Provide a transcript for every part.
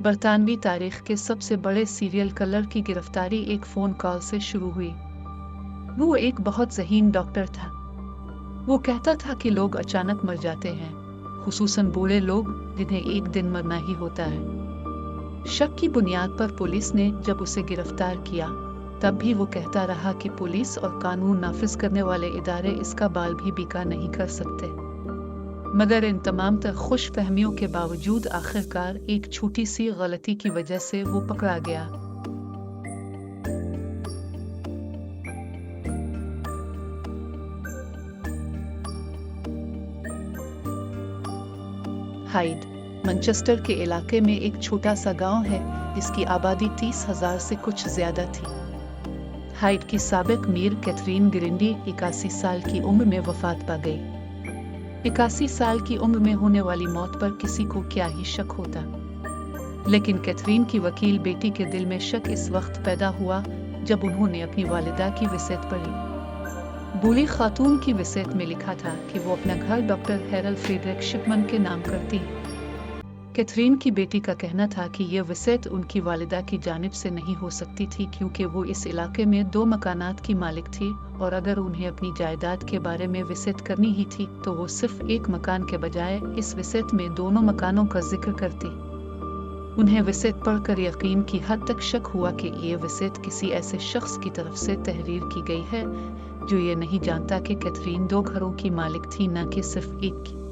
बरतानवी तारीख के सबसे बड़े सीरियल किलर की गिरफ्तारी एक फ़ोन कॉल से शुरू हुई। वो एक बहुत ज़हीन डॉक्टर था। वो कहता था कि लोग अचानक मर जाते हैं, खुसूसन बूढ़े लोग जिन्हें एक दिन मरना ही होता है। शक की बुनियाद पर पुलिस ने जब उसे गिरफ्तार किया, तब भी वो कहता रहा कि पुलिस और कानून नाफिज करने वाले इदारे इसका बाल भी बीका नहीं कर सकते। मगर इन तमाम तर खुश फहमियों के बावजूद आखिरकार एक छोटी सी गलती की वजह से वो पकड़ा गया। हाइड, मैनचेस्टर के इलाके में एक छोटा सा गांव है जिसकी आबादी 30,000 से कुछ ज्यादा थी। हाइड की साबिक मीर कैथरीन ग्रिंडी 81 साल की उम्र में वफात पा गई। 81 साल की उम्र में होने वाली मौत पर किसी को क्या ही शक होता, लेकिन कैथरीन की वकील बेटी के दिल में शक इस वक्त पैदा हुआ जब उन्होंने अपनी वालिदा की वसीयत पढ़ी। बूढ़ी खातून की वसीयत में लिखा था कि वो अपना घर डॉक्टर हैरल्ड फ्रीडरिक शिपमन के नाम करती है। कैथरीन की बेटी का कहना था कि यह वसीयत उनकी वालिदा की जानिब से नहीं हो सकती थी क्योंकि वो इस इलाके में 2 मकानात की मालिक थी और अगर उन्हें अपनी जायदाद के बारे में वसीयत करनी ही थी तो वो सिर्फ एक मकान के बजाय इस वसीयत में दोनों मकानों का जिक्र करती। उन्हें वसीयत पढ़कर यकीन की हद तक शक हुआ कि ये वसीयत किसी ऐसे शख्स की तरफ से तहरीर की गई है जो ये नहीं जानता कि कैथरीन 2 घरों की मालिक थी, न कि सिर्फ एक की।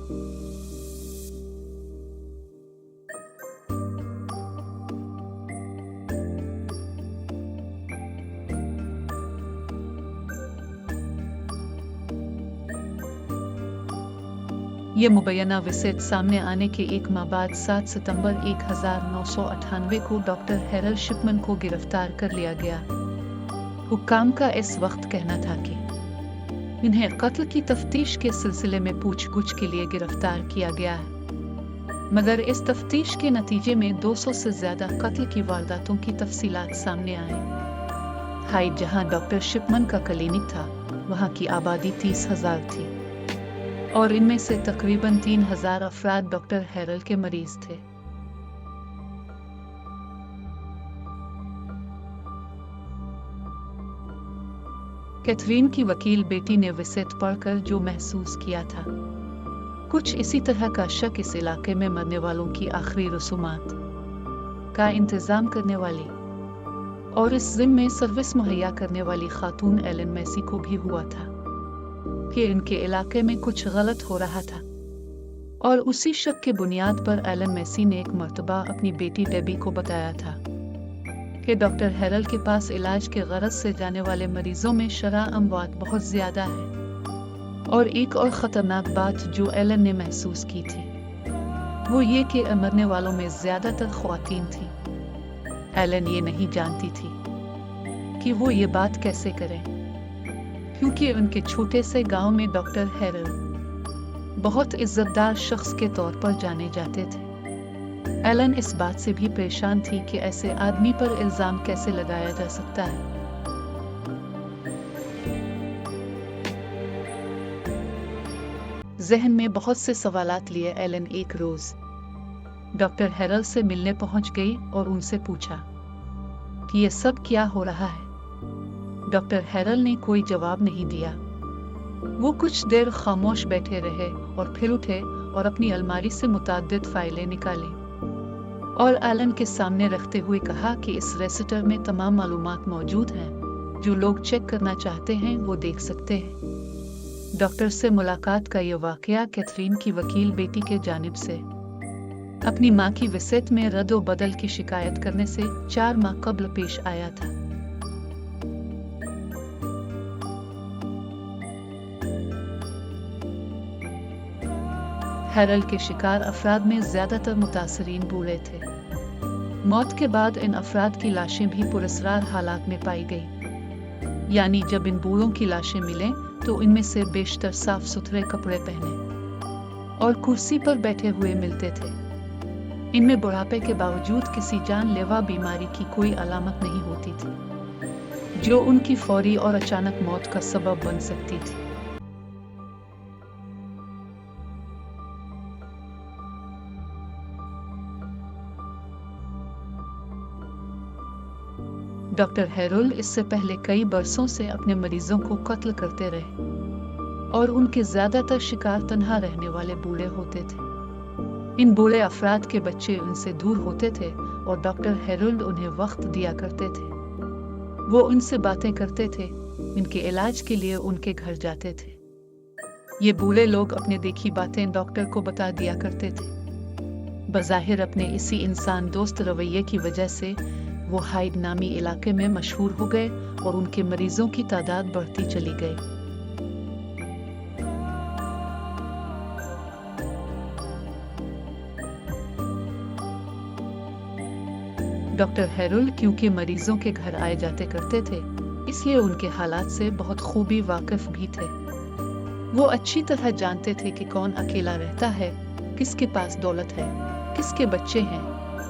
ये मुबैना वसीयत सामने आने के एक माह बाद 7 सितंबर 1998 को डॉक्टर हैरल्ड शिपमन को गिरफ्तार कर लिया गया। हुक्काम का इस वक्त कहना था कि इन्हें कत्ल की तफ्तीश के सिलसिले में पूछगछ के लिए गिरफ्तार किया गया है, मगर इस तफ्तीश के नतीजे में 200 से ज्यादा कत्ल की वारदातों की तफसीलात सामने आई। हाइड, जहां डॉक्टर शिपमन का क्लिनिक था, वहां की आबादी 30,000 थी और इनमें से तकरीबन 3,000 अफराद डॉक्टर हैरल्ड के मरीज थे। कैथरीन की वकील बेटी ने वसीयत पढ़कर जो महसूस किया था, कुछ इसी तरह का शक इस इलाके में मरने वालों की आखिरी रसूमात का इंतजाम करने वाली और इस जिम्मे सर्विस मुहैया करने वाली खातून एलन मैसी को भी हुआ था कि इनके इलाके में कुछ गलत हो रहा था। और उसी शक के बुनियाद पर एलन मैसी ने एक मर्तबा अपनी बेटी डेबी को बताया था कि डॉक्टर हैरल्ड के पास इलाज के गरज से जाने वाले मरीजों में शरह अमवात बहुत ज्यादा है। और एक और ख़तरनाक बात जो एलन ने महसूस की थी वो ये कि मरने वालों में ज्यादातर ख्वातीन थी। एलन ये नहीं जानती थी कि वो ये बात कैसे करें, क्योंकि उनके छोटे से गांव में डॉक्टर हैरल्ड बहुत इज्जतदार शख्स के तौर पर जाने जाते थे। एलन इस बात से भी परेशान थी कि ऐसे आदमी पर इल्जाम कैसे लगाया जा सकता है। जहन में बहुत से सवालात लिए एलन एक रोज डॉक्टर हैरल्ड से मिलने पहुंच गई और उनसे पूछा कि यह सब क्या हो रहा है। डॉक्टर हैरल्ड ने कोई जवाब नहीं दिया। वो कुछ देर खामोश बैठे रहे और फिर उठे और अपनी अलमारी से मुताद्दिद फाइलें निकाली और एलन के सामने रखते हुए कहा कि इस रजिस्टर में तमाम मालूमात मौजूद हैं, जो लोग चेक करना चाहते हैं वो देख सकते हैं। डॉक्टर से मुलाकात का यह वाकया कैथरीन की वकील बेटी के जानिब से अपनी मां की वसीयत में रद्द बदल की शिकायत करने से 4 माह कबल पेश आया था। हैरल्ड के शिकार अफराद में ज्यादातर मुतासरीन बूढ़े थे। मौत के बाद इन अफराद की लाशें भी पुरस्रार हालात में पाई गई, यानी जब इन बूढ़ों की लाशें मिलें तो इनमें से बेशतर साफ सुथरे कपड़े पहने और कुर्सी पर बैठे हुए मिलते थे। इनमें बुढ़ापे के बावजूद किसी जानलेवा बीमारी की कोई अलामत नहीं होती थी, जो उनकी फौरी और अचानक मौत का सबब बन सकती थी। डॉक्टर हैरोल्ड इससे पहले कई बरसों से अपने मरीजों को कत्ल करते रहे और उनके ज्यादातर शिकार तन्हा रहने वाले बूढ़े होते थे। इन बूढ़े अफराद के बच्चे उनसे दूर होते थे और डॉक्टर हैरोल्ड उन्हें वक्त दिया करते थे। वो उनसे बातें करते थे, इनके इलाज के लिए उनके घर जाते थे। ये बूढ़े लोग अपने देखी बातें डॉक्टर को बता दिया करते थे। बज़ाहिर अपने इसी इंसान दोस्त रवैये की वजह से वो हाइड नामी इलाके में मशहूर हो गए और उनके मरीजों की तादाद बढ़ती चली गई। डॉक्टर हैरोल्ड क्योंकि मरीजों के घर आए जाते करते थे, इसलिए उनके हालात से बहुत खूबी वाकिफ भी थे। वो अच्छी तरह जानते थे कि कौन अकेला रहता है, किसके पास दौलत है, किसके बच्चे हैं,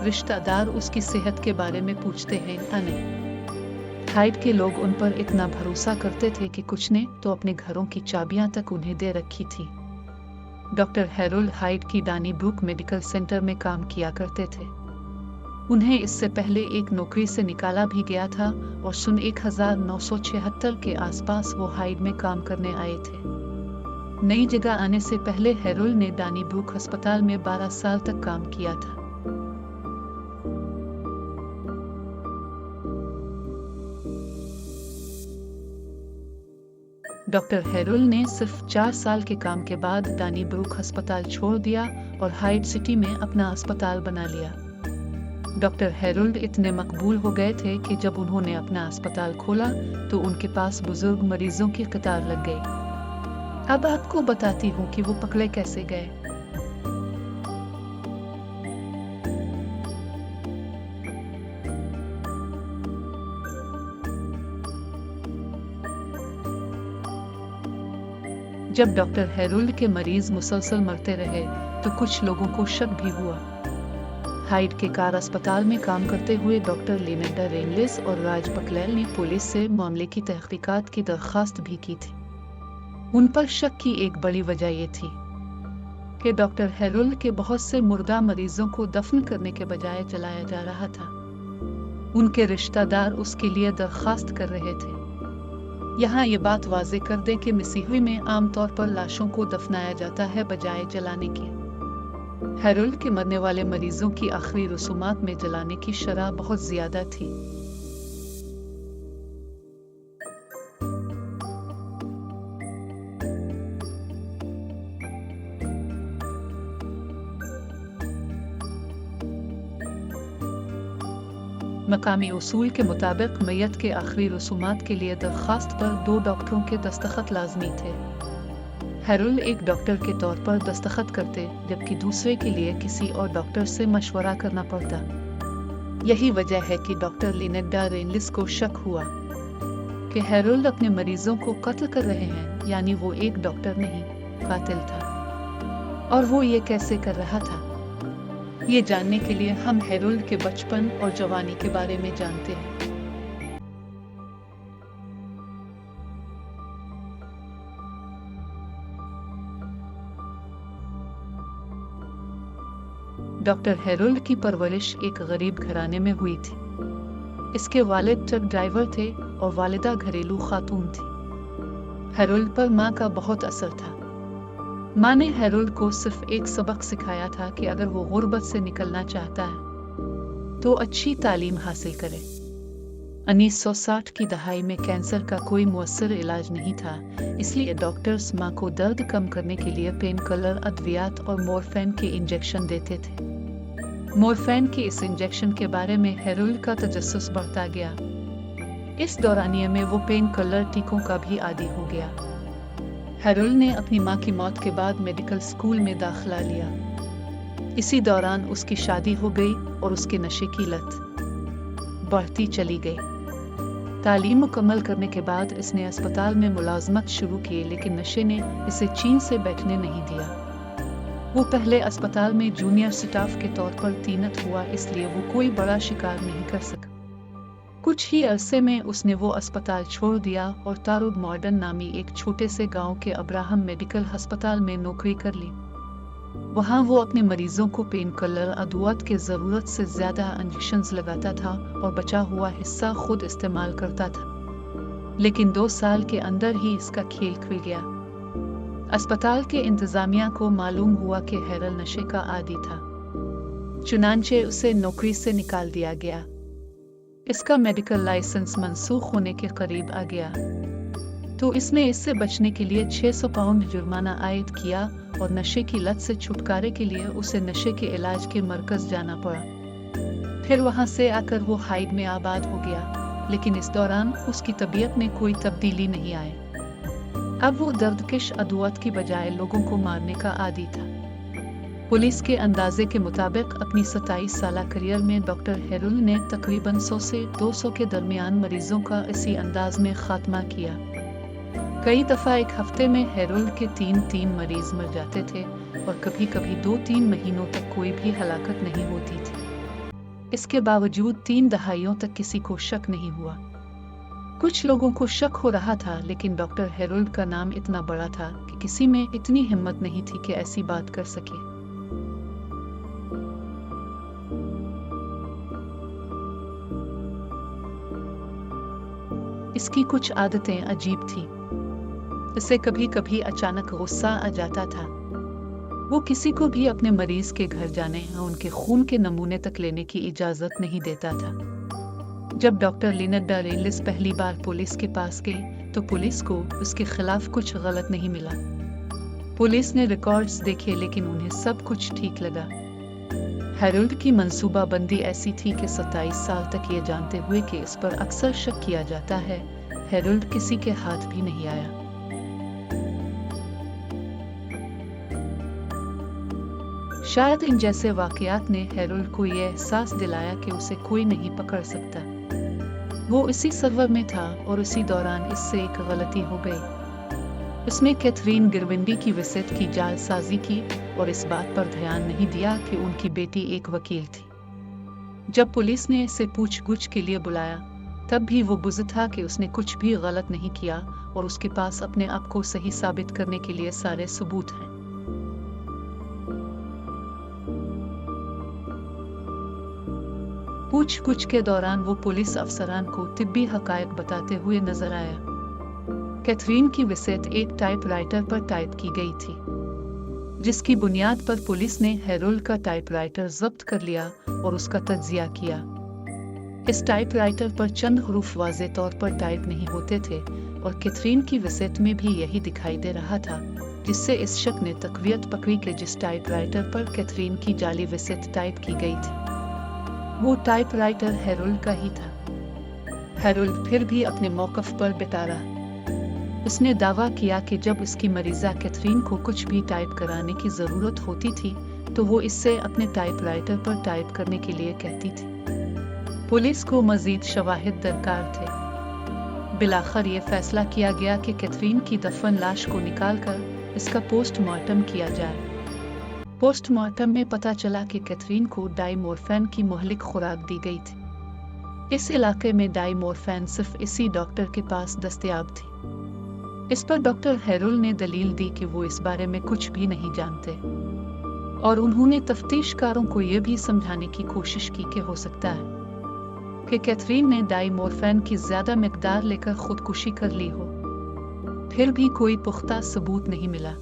रिश्तेदार उसकी सेहत के बारे में पूछते हैं या नहीं। हाइड के लोग उन पर इतना भरोसा करते थे कि कुछ ने तो अपने घरों की चाबियां तक उन्हें दे रखी थी। डॉक्टर हैरोल्ड हाइड की डॉनीब्रूक मेडिकल सेंटर में काम किया करते थे। उन्हें इससे पहले एक नौकरी से निकाला भी गया था और सन 1976 के आसपास वो हाइड में काम करने आए थे। नई जगह आने से पहले हैरोल्ड ने डॉनीब्रूक अस्पताल में 12 साल तक काम किया था। डॉक्टर हैरोल्ड ने सिर्फ 4 साल के काम के बाद डॉनीब्रूक अस्पताल छोड़ दिया और हाइड सिटी में अपना अस्पताल बना लिया। डॉक्टर हैरोल्ड इतने मकबूल हो गए थे कि जब उन्होंने अपना अस्पताल खोला तो उनके पास बुजुर्ग मरीजों की कतार लग गई। अब आपको बताती हूँ कि वो पकड़े कैसे गए। जब डॉक्टर हैरोल्ड के मरीज मुसलसल मरते रहे तो कुछ लोगों को शक भी हुआ। हाइड के कार अस्पताल में काम करते हुए डॉक्टर लिनेडा रेनलिस और राज बकलेल ने पुलिस से मामले की तहकीकात की दरख्वास्त भी की थी। उन पर शक की एक बड़ी वजह ये थी कि डॉक्टर हैरोल्ड के बहुत से मुर्दा मरीजों को दफन करने के बजाय जलाया जा रहा था। उनके रिश्तेदार उसके लिए दरख्वास्त कर रहे थे। यहाँ ये बात वाज़ेह कर दें कि मिसिहुई में आमतौर पर लाशों को दफनाया जाता है बजाय जलाने के। हैरोल्ड के मरने वाले मरीजों की आखिरी रसूमात में जलाने की शरह बहुत ज्यादा थी। मकामी उसूल के मुताबिक मैयत के आखिरी रसूमात के लिए दरख्वास्त पर 2 डॉक्टरों के दस्तखत लाजमी थे। हैरोल्ड एक डॉक्टर के तौर पर दस्तखत करते, जबकि दूसरे के लिए किसी और डॉक्टर से मशवरा करना पड़ता। यही वजह है कि डॉक्टर लिनेडा रेनलिस को शक हुआ कि हैरोल्ड अपने मरीजों को कत्ल कर रहे हैं, यानी वो एक डॉक्टर नहीं, कातिल था। और वो ये कैसे कर रहा था? ये जानने के लिए हम हैरोल्ड के बचपन और जवानी के बारे में जानते हैं। डॉक्टर हैरोल्ड की परवरिश एक गरीब घराने में हुई थी। इसके वालिद ट्रक ड्राइवर थे और वालिदा घरेलू खातून थी। हैरोल्ड पर माँ का बहुत असर था। माँ ने हैरोल्ड को सिर्फ एक सबक सिखाया था कि अगर वो गुर्बत से निकलना चाहता है तो अच्छी तालीम हासिल करे। 1960 की दहाई में कैंसर का कोई मुअस्सर इलाज नहीं था, इसलिए डॉक्टर्स माँ को दर्द कम करने के लिए पेन किलर अद्वियात और मोरफेन के इंजेक्शन देते थे। मोरफेन के इस इंजेक्शन के बारे में हैरोल्ड का तजस्सुस बढ़ता गया। इस दौरानिये में वो पेन किलर टीकों का भी आदी हो गया। हैरोल्ड ने अपनी माँ की मौत के बाद मेडिकल स्कूल में दाखिला लिया। इसी दौरान उसकी शादी हो गई और उसके नशे की लत बढ़ती चली गई। तालीम मुकम्मल करने के बाद इसने अस्पताल में मुलाजमत शुरू की, लेकिन नशे ने इसे चैन से बैठने नहीं दिया। वो पहले अस्पताल में जूनियर स्टाफ के तौर पर तैनात हुआ, इसलिए वो कोई बड़ा शिकार नहीं कर सका। कुछ ही अरसे में उसने वो अस्पताल छोड़ दिया और तारुड मॉडर्न नामी एक छोटे से गांव के अब्राहम मेडिकल अस्पताल में नौकरी कर ली। वहाँ वो अपने मरीजों को पेन किलर अदवियत के ज़रूरत से ज़्यादा इंजेक्शंस लगाता था और बचा हुआ हिस्सा खुद इस्तेमाल करता था। लेकिन 2 साल के अंदर ही इसका खेल खुल गया। अस्पताल के इंतज़ामिया को मालूम हुआ कि हैरल नशे का आदी था, चुनांचे उसे नौकरी से निकाल दिया गया। इसका मेडिकल लाइसेंस मनसूख होने के करीब आ गया, तो इसने इससे बचने के लिए 600 पाउंड जुर्माना आयद किया और नशे की लत से छुटकारे के लिए उसे नशे के इलाज के मरकज जाना पड़ा। फिर वहां से आकर वो हाइड में आबाद हो गया, लेकिन इस दौरान उसकी तबीयत में कोई तब्दीली नहीं आई। अब वो दर्दकिश अदवियत की बजाय लोगों को मारने का आदी था। पुलिस के अंदाजे के मुताबिक अपनी 27 साला करियर में डॉक्टर हेरुल ने तकरीबन 100 से 200 के दरमियान मरीजों का इसी अंदाज में खात्मा किया। कई दफ़ा एक हफ्ते में हेरुल के 3 मरीज मर जाते थे और कभी कभी 2-3 महीनों तक कोई भी हलाकत नहीं होती थी। इसके बावजूद 3 दहाइयों तक किसी को शक नहीं हुआ। कुछ लोगों को शक हो रहा था, लेकिन डॉक्टर हेरुल का नाम इतना बड़ा था कि किसी में इतनी हिम्मत नहीं थी कि ऐसी बात कर सके। इसकी कुछ आदतें अजीब थी। इसे कभी कभी अचानक गुस्सा आ जाता था। वो किसी को भी अपने मरीज के घर जाने या उनके खून के नमूने तक लेने की इजाजत नहीं देता था। जब डॉक्टर लिनेडा रेलिस पहली बार पुलिस के पास गई तो पुलिस को उसके खिलाफ कुछ गलत नहीं मिला। पुलिस ने रिकॉर्ड्स देखे, लेकिन उन्हें सब कुछ ठीक लगा। हेरुल्ड की मंसूबाबंदी ऐसी थी कि 27 साल तक ये जानते हुए कि इस पर अक्सर शक किया जाता है, हेरुल्ड किसी के हाथ भी नहीं आया। शायद इन जैसे वाकयात ने हेरुल्ड को यह एहसास दिलाया कि उसे कोई नहीं पकड़ सकता। वो इसी सर्वर में था और उसी दौरान इससे एक गलती हो गई। उसने कैथरीन गिरविंडी की विसेट की जालसाजी की और इस बात पर ध्यान नहीं दिया कि उनकी बेटी एक वकील थी। जब पुलिस ने इसे पूछगुछ के लिए बुलाया, तब भी वो बुज़ था कि उसने कुछ भी गलत नहीं किया और उसके पास अपने आप को सही साबित करने के लिए सारे सबूत हैं। पूछगुछ के दौरान वो पुलिस अफसरान को तिब्बी हकायक बताते हुए नजर आया। कैथरीन की विसेट एक टाइपराइटर पर टाइप की गई थी, जिसकी बुनियाद पर पुलिस ने हेरुल्ड का टाइपराइटर जब्त कर लिया और उसका तज्जिया किया। इस टाइपराइटर पर चंद हरूफ वाज़े तौर पर टाइप नहीं होते थे और कैथरीन की विसेट में भी यही दिखाई दे रहा था, जिससे इस शक ने तकवीयत पकड़ी कि जिस टाइपराइटर पर कैथरीन की जाली विसेट टाइप की गई थी, वो टाइपराइटर हेरुल्ड का ही था। हेरुल्ड फिर भी अपने मौक़िफ़ पर बिता रहा। उसने दावा किया कि जब उसकी मरीज़ा कैथरीन को कुछ भी टाइप कराने की ज़रूरत होती थी तो वो इससे अपने टाइपराइटर पर टाइप करने के लिए कहती थी। पुलिस को मज़ीद शवाहिद दरकार थे। बिलाखिर ये फैसला किया गया कि कैथरीन की दफन लाश को निकालकर इसका पोस्टमार्टम किया जाए। पोस्टमार्टम में पता चला कि कैथरीन को डाइमोर्फेन की मुहलिक खुराक दी गई थी। इस इलाके में डाइमोर्फेन सिर्फ इसी डॉक्टर के पास दस्तयाब थी। इस पर डॉक्टर हेरुल्ड ने दलील दी कि वो इस बारे में कुछ भी नहीं जानते और उन्होंने तफ्तीशकारों को यह भी समझाने की कोशिश की कि हो सकता है कि कैथरीन ने डाइमोर्फेन की ज्यादा मिकदार लेकर खुदकुशी कर ली हो। फिर भी कोई पुख्ता सबूत नहीं मिला।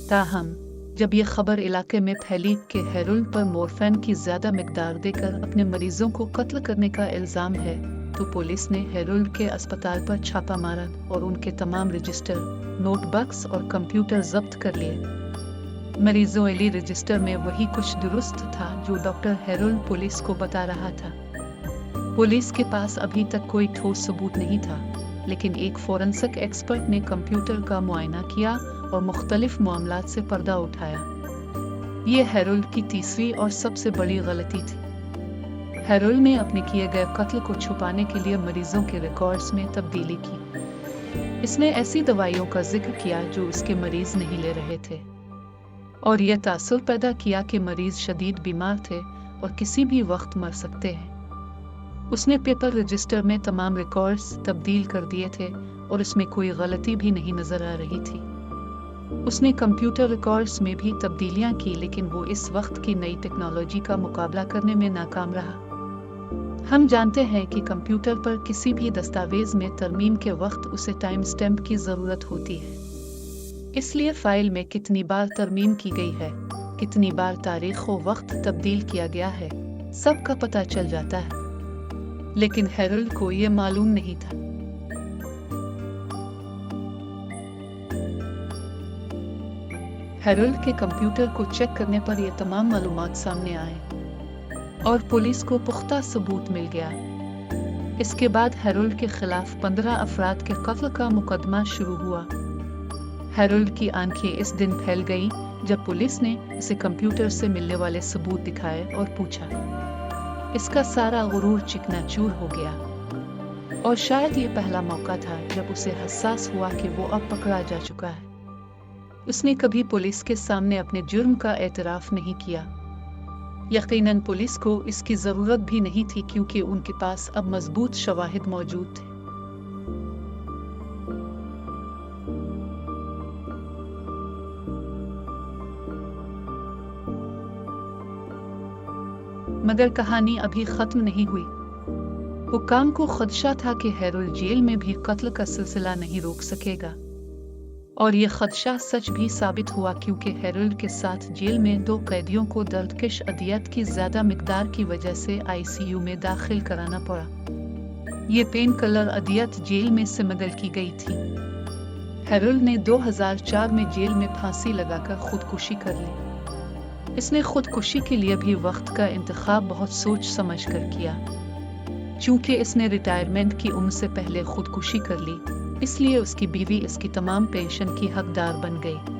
ताहम जब ये खबर इलाके में फैली कि हेरुल्ड पर मोर्फेन की ज्यादा मिकदार देकर अपने मरीजों को कत्ल करने का इल्जाम है, तो पुलिस ने हेरुल्ड के अस्पताल पर छापा मारा और उनके तमाम रजिस्टर, नोटबुक्स और कंप्यूटर जब्त कर लिए। मरीजों वाली रजिस्टर में वही कुछ दुरुस्त था जो डॉक्टर हेरुल्ड पुलिस को बता रहा था। पुलिस के पास अभी तक कोई ठोस सबूत नहीं था, लेकिन एक फोरेंसिक एक्सपर्ट ने कंप्यूटर का मुआयना किया और मुख्तलिफ मामलात से पर्दा उठाया। ये हेरुल्ड की तीसरी और सबसे बड़ी गलती थी। हेरुल्ड ने अपने किए गए कत्ल को छुपाने के लिए मरीजों के रिकॉर्ड्स में तब्दीली की। इसने ऐसी दवाइयों का जिक्र किया जो उसके मरीज नहीं ले रहे थे और यह तासुर पैदा किया कि मरीज शदीद बीमार थे और किसी भी वक्त मर सकते हैं। उसने पेपर रजिस्टर में तमाम रिकॉर्ड्स तब्दील कर दिए थे और उसमें कोई गलती भी नहीं नजर आ रही थी। उसने कंप्यूटर रिकॉर्ड्स में भी तब्दीलियां की, लेकिन वो इस वक्त की नई टेक्नोलॉजी का मुकाबला करने में नाकाम रहा। हम जानते हैं कि कंप्यूटर पर किसी भी दस्तावेज में तरमीम के वक्त उसे टाइम स्टैम्प की ज़रूरत होती है, इसलिए फाइल में कितनी बार तरमीम की गई है, कितनी बार तारीख व वक्त तब्दील किया गया है, सब का पता चल जाता है। लेकिन हैरोल्ड को ये मालूम नहीं था। हैरोल्ड के कंप्यूटर को चेक करने पर ये तमाम मालूमात सामने आए और पुलिस को पुख्ता सबूत मिल गया। इसके बाद हैरोल्ड के खिलाफ 15 अफराद के कत्ल का मुकदमा शुरू हुआ। हैरोल्ड की आंखें इस दिन फैल गईं जब पुलिस ने इसे कंप्यूटर से मिलने वाले सबूत दिखाए और पूछा। इसका सारा गुरूर चिकनाचूर हो गया और शायद ये पहला मौका था जब उसे एहसास हुआ कि वो अब पकड़ा जा चुका है। उसने कभी पुलिस के सामने अपने जुर्म का एतराफ नहीं किया। यकीनन पुलिस को इसकी ज़रूरत भी नहीं थी, क्योंकि उनके पास अब मजबूत शवाहिद मौजूद थे। मगर कहानी अभी खत्म नहीं हुई। हुक्काम को खदशा था कि हैरोल्ड जेल में भी कत्ल का सिलसिला नहीं रोक सकेगा, और ये खदशा सच भी साबित हुआ, क्योंकि हैरोल्ड के साथ जेल में 2 कैदियों को दर्दकश अदियत की ज्यादा मिकदार की वजह से आईसीयू में दाखिल कराना पड़ा। ये पेन किलर अदियत जेल में स्मगल की गई थी। हैरोल्ड ने 2004 में जेल में फांसी लगाकर खुदकुशी कर ली। इसने खुदकुशी के लिए भी वक्त का इंतखाब बहुत सोच समझ कर किया। चूंकि इसने रिटायरमेंट की उम्र से पहले खुदकुशी कर ली, इसलिए उसकी बीवी इसकी तमाम पेंशन की हकदार बन गई।